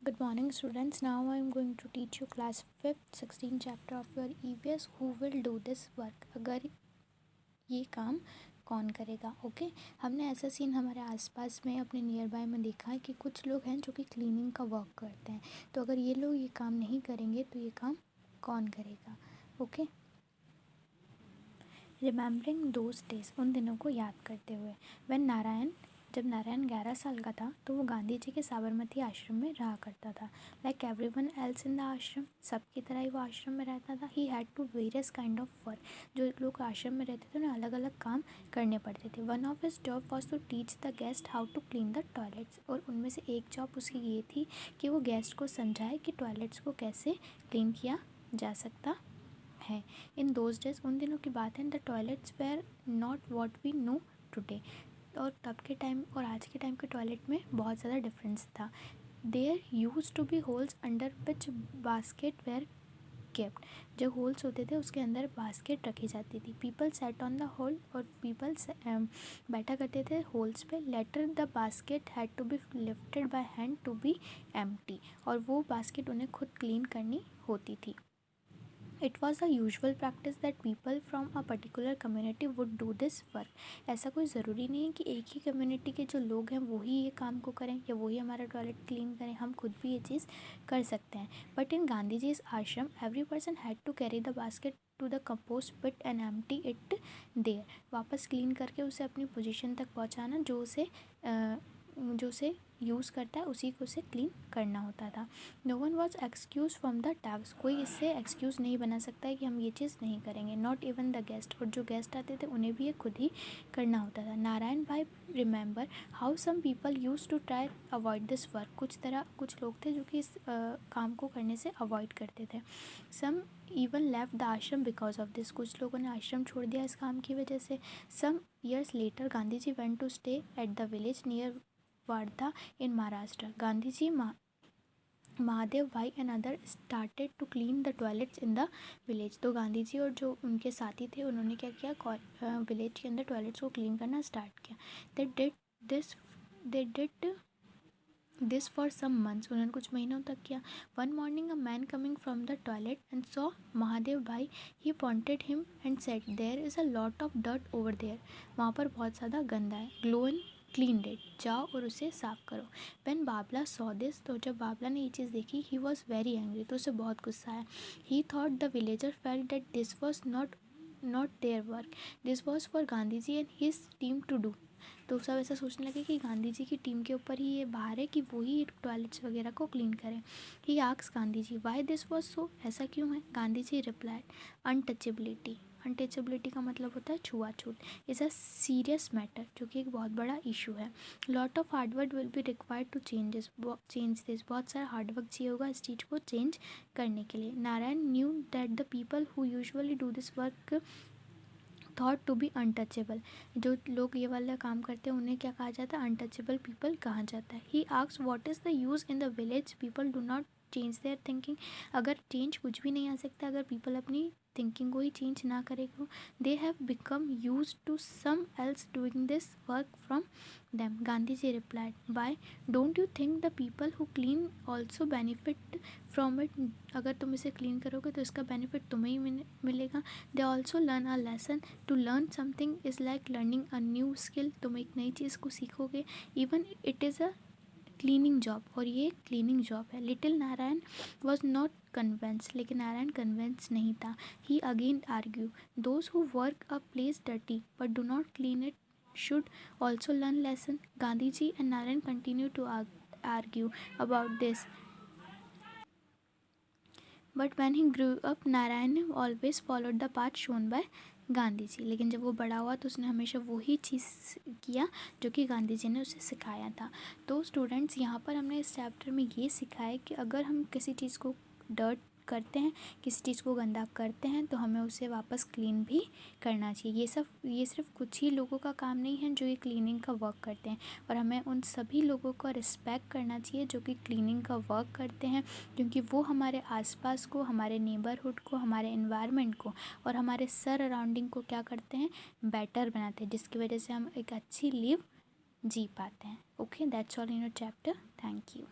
Good morning students. Now I am going to teach you class 5th 16 chapter of your EVS. Who will do this work? अगर ये काम कौन करेगा? Okay हमने ऐसा scene हमारे आसपास में अपने नियर बाय में देखा है कि कुछ लोग हैं जो कि क्लीनिंग का वर्क करते हैं. तो अगर ये लोग ये काम नहीं करेंगे तो ये काम कौन करेगा? ओके रिमेम्बरिंग दोज डेज, उन दिनों को याद करते हुए. जब नारायण 11 साल का था तो वो गांधी जी के साबरमती आश्रम में रहा करता था. Like everyone else in the ashram, सबकी तरह ही वो आश्रम में रहता था. He had to various kind of work. जो लोग आश्रम में रहते थे उन्हें अलग अलग काम करने पड़ते थे. One of his job was to teach the guest how to clean the toilets. और उनमें से एक जॉब उसकी ये थी कि वो गेस्ट को समझाए कि टॉयलेट्स को कैसे क्लीन किया जा सकता है. इन दोज डेज, उन दिनों की बात है, the toilets were not what we know today. और तब के टाइम और आज के टाइम के टॉयलेट में बहुत ज़्यादा डिफरेंस था. There used to be holes under which basket were kept. जो होल्स होते थे उसके अंदर बास्केट रखी जाती थी. People set on the hole, और पीपल बैठा करते थे होल्स पे. Later the basket had to be lifted by hand to be empty. और वो बास्केट उन्हें खुद क्लीन करनी होती थी. It was the usual practice that people from a particular community would do this work. ऐसा कोई ज़रूरी नहीं है कि एक ही कम्युनिटी के जो लोग हैं वही ये काम को करें या वही हमारा टॉयलेट क्लीन करें. हम खुद भी ये चीज़ कर सकते हैं. But in Gandhi ji ashram every person had to carry the basket to the compost pit and empty it there. वापस क्लीन करके उसे अपनी पोजीशन तक पहुंचाना. जो उसे यूज़ करता है उसी को उसे क्लीन करना होता था. No one was excuse from the task. कोई इससे एक्सक्यूज़ नहीं बना सकता है कि हम ये चीज़ नहीं करेंगे. Not even the guest. और जो गेस्ट आते थे उन्हें भी ये खुद ही करना होता था. Narayan bhai remember how some people used to try avoid this work. कुछ लोग थे जो कि इस काम को करने से अवॉइड करते थे. सम इवन लेफ्ट द आश्रम बिकॉज ऑफ दिस. कुछ लोगों ने आश्रम छोड़ दिया इस काम की वजह से. Some years later Gandhi ji went to stay at the village near Wardha in Maharashtra. Gandhi ji Mahadev Bhai and other started to clean the toilets in the village. तो गांधी जी और जो उनके साथी थे उन्होंने क्या किया, विलेज के अंदर टॉयलेट्स को क्लीन करना स्टार्ट किया. They did this for some months. उन्होंने कुछ महीनों तक किया. One morning a man coming from the toilet and saw Mahadev Bhai. He pointed him and said there is a lot of dirt over there. वहाँ पर बहुत ज़्यादा गंदा है. Go and clean it. जाओ और उसे साफ़ करो. When Babla saw this. तो जब बाबला ने ये चीज़ देखी, ही वॉज वेरी एंग्री. तो उसे बहुत गुस्सा आया. He thought the villager felt that this was not their work. This was for Gandhi ji and his team to do. तो सब ऐसा सोचने लगे कि गांधी जी की टीम के ऊपर ही ये बाहर है कि वो ही टॉयलेट्स वगैरह को क्लीन करें. He asks Gandhi ji why this was so. ऐसा क्यों है? Gandhi ji replied untouchability. Untouchability का मतलब होता है छुआछूत. इज़ अ सीरियस मैटर, जो कि एक बहुत बड़ा इशू है. Lot of hard work will be required to change this. बहुत सारा हार्डवर्क चाहिए होगा इस चीज़ को चेंज करने के लिए. Narayan knew that the people who usually do this work thought to be untouchable. जो लोग ये वाला काम करते हैं उन्हें क्या कहा जाता है? अनटचेबल पीपल कहा जाता है. ही asks what is the use in the village people do not change their thinking. अगर चेंज कुछ भी नहीं आ सकता अगर पीपल अपनी थिंकिंग को ही चेंज ना करेगा. They have become used to some else doing this work from them. Gandhi ji replied by don't you think the people who clean also benefit from it. अगर तुम इसे क्लीन करोगे तो इसका बेनिफिट तुम्हें ही मिलेगा. They also learn a lesson. To learn something is like learning a new skill. तुम एक नई चीज़ को सीखोगे. Even it is a cleaning job. और ये क्लीनिंग जॉब है. Little Narayan was not convinced. लेकिन नारायण कन्वेंस नहीं था. He again argue those who work a place dirty but do not clean it should also learn lesson. Gandhi ji and Narayan continue to argue about this. But when he grew up, Narayan always followed the path shown by Gandhi ji. लेकिन जब वो बड़ा हुआ तो उसने हमेशा वही चीज़ किया जो कि गांधी जी ने उसे सिखाया था. तो स्टूडेंट्स यहाँ पर हमने इस चैप्टर में ये सीखा है कि अगर हम किसी चीज़ को डर्ट करते हैं, किसी चीज़ को गंदा करते हैं, तो हमें उसे वापस क्लीन भी करना चाहिए. ये सिर्फ कुछ ही लोगों का काम नहीं है जो ये क्लीनिंग का वर्क करते हैं. और हमें उन सभी लोगों का रिस्पेक्ट करना चाहिए जो कि क्लीनिंग का वर्क करते हैं, क्योंकि वो हमारे आसपास को, हमारे नेबरहुड को, हमारे एनवायरनमेंट को और हमारे सराउंडिंग को क्या करते हैं? बेटर बनाते हैं, जिसकी वजह से हम एक अच्छी लाइफ जी पाते हैं. Okay, that's all in your chapter. Thank you.